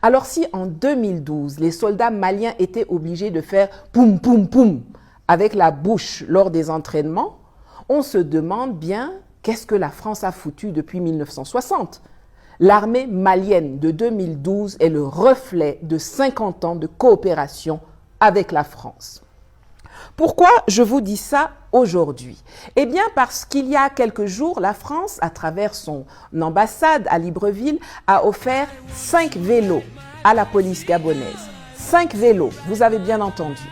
Alors si en 2012, les soldats maliens étaient obligés de faire poum poum poum avec la bouche lors des entraînements, on se demande bien qu'est-ce que la France a foutu depuis 1960. L'armée malienne de 2012 est le reflet de 50 ans de coopération avec la France. Pourquoi je vous dis ça aujourd'hui? Eh bien parce qu'il y a quelques jours, la France, à travers son ambassade à Libreville, a offert 5 vélos à la police gabonaise. 5 vélos, vous avez bien entendu.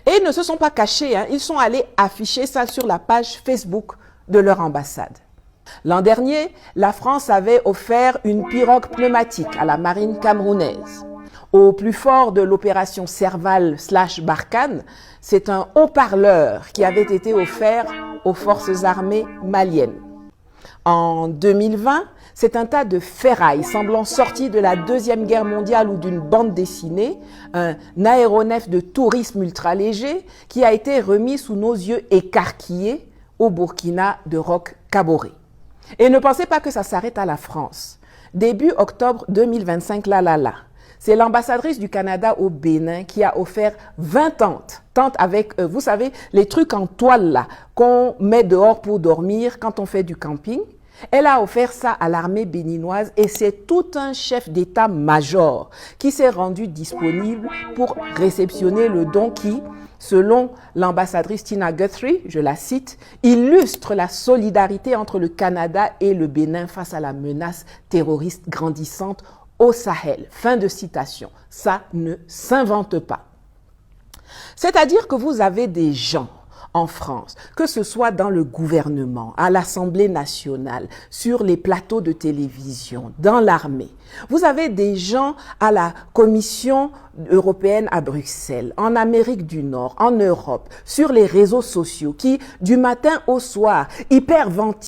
Et ils ne se sont pas cachés, ils sont allés afficher ça sur la page Facebook de leur ambassade. L'an dernier, la France avait offert une pirogue pneumatique à la marine camerounaise. Au plus fort de l'opération Serval/Barkhane, c'est un haut-parleur qui avait été offert aux forces armées maliennes. En 2020, c'est un tas de ferraille semblant sorti de la Deuxième Guerre mondiale ou d'une bande dessinée, un aéronef de tourisme ultra-léger qui a été remis sous nos yeux écarquillés au Burkina de Roch-Kaboré. Et ne pensez pas que ça s'arrête à la France. Début octobre 2025, c'est l'ambassadrice du Canada au Bénin qui a offert 20 tentes avec, vous savez, les trucs en toile là qu'on met dehors pour dormir quand on fait du camping. Elle a offert ça à l'armée béninoise et c'est tout un chef d'état-major qui s'est rendu disponible pour réceptionner le don qui, selon l'ambassadrice Tina Guthrie, je la cite, illustre la solidarité entre le Canada et le Bénin face à la menace terroriste grandissante au Sahel. Fin de citation. Ça ne s'invente pas. C'est-à-dire que vous avez des gens en France, que ce soit dans le gouvernement, à l'Assemblée nationale, sur les plateaux de télévision, dans l'armée. Vous avez des gens à la Commission européenne à Bruxelles, en Amérique du Nord, en Europe, sur les réseaux sociaux qui, du matin au soir, hyperventilent